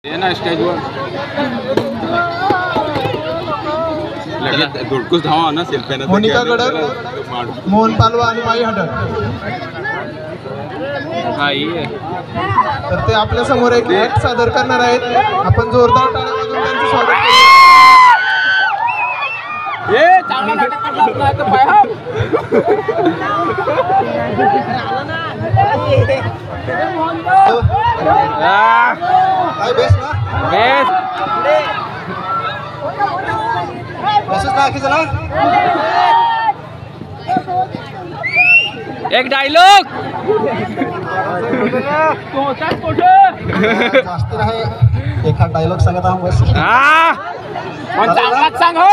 ये ना स्टेजवर लगेच धुडकूस धावा ना शिल्पेना मोनिका गडर, मोहन पालवा आणि माई हडर. तर ते आपल्या समोर एक ऍक्ट सादर करणार आहेत. आपण जोरदार टाळ्या वाजवून त्यांचं स्वागत करूया. ये चांगला नाटक करणार नाही तर पाया काय बेस्ट ना बेस्ट ना की चला एक डायलॉग जास्त नाही एखादा डायलॉग सांगत आहोत बस. पण चांगलाच सांग हो.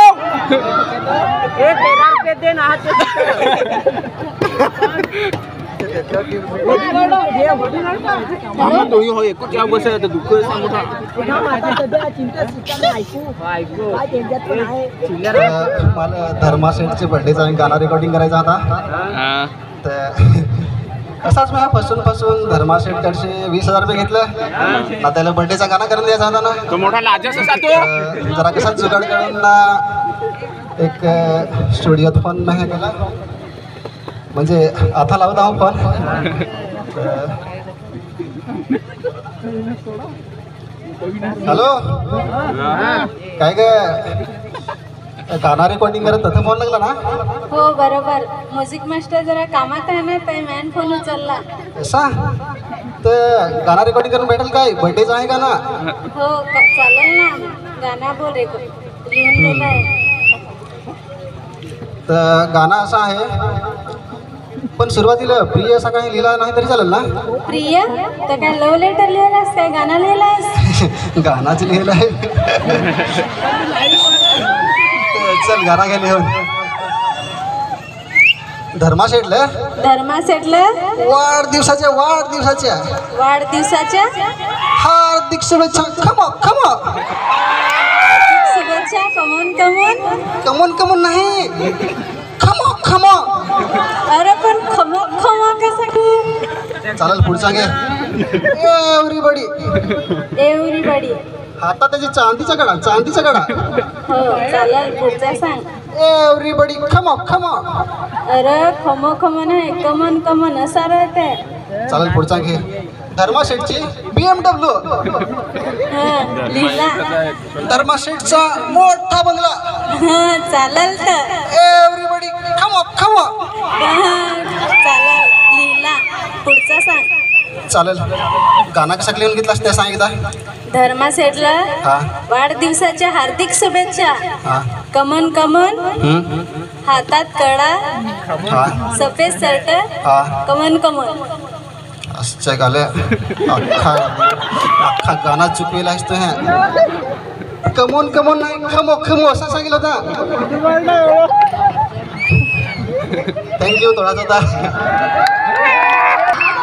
दोन्ही हो एक क्या बस आहे दुःख सांगू मला धर्मा सेटचे बर्थडेचा गाणं रेकॉर्डिंग करायचा होता. तर असाच मी पासून धर्मा सेटकडचे 20,000 रुपये घेतलं ना. त्याला बर्थडेचा गाणं करून द्यायचा होता ना. तो मोठा लाजस असा तो जरा कसा जुगाड करून ना एक स्टुडिओत फोन नाही केला म्हणजे आता लावत आहो फोन. हॅलो काय ग गाणं रेकॉर्डिंग करत तसं फोन लागला ना. हो बरोबर. म्युझिक मास्टर जरा कामात आहे ना तर मॅन फोन उचलला. असा तर गाणं रेकॉर्डिंग करून भेटेल काय? बर्थडेचं आहे गाणं. हो चालेल ना. गाणं बोल रेकॉर्ड लिहून दिलं आहे. तर गाणं असं आहे पण सुरुवातीला प्रिय असं काही लिहिला नाही तरी चालेल ना. प्रिय तर काय लव्ह लेटर लिहिलास काय गाणं लिहिलास? गाणाच लिहिलं आहे. चल गाणं घ्या लिहून. धर्मा सेटला वाढदिवसाच्या हार्दिक शुभेच्छा. शुभेच्छा. कमोन नाही खमो. अरे पण खमा कसं चालेल पुढचा घे. एव्हरीबडी. हातात त्याची चांदीचा कडा. हो चालेल पुढचा सांग. एव्हरीबडी खमो. अरे खमो नाही कमन असा राहते. चालेल पुढचा घे. धर्मा सेटची BMW. लिहिला. धर्मा सेटचा मोठा बंगला. चालेल तर. एव्हरीबडी खमो. चालेल लिहिला. पुढचा सांग. चालेल गाणं कसं लिहून घेतलास ते सांग एकदा. धर्मा सेटला हा वाढदिवसाच्या हार्दिक शुभेच्छा. हा कमन हातात कडा हा सफेद शर्ट हा कमन. असं गाले अख्खा गाणं चुकवेला असतो. ह्या कमोन नाही खमो असं सांगितलं होता. थँक्यू थोडाच होता.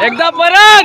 एकदा परत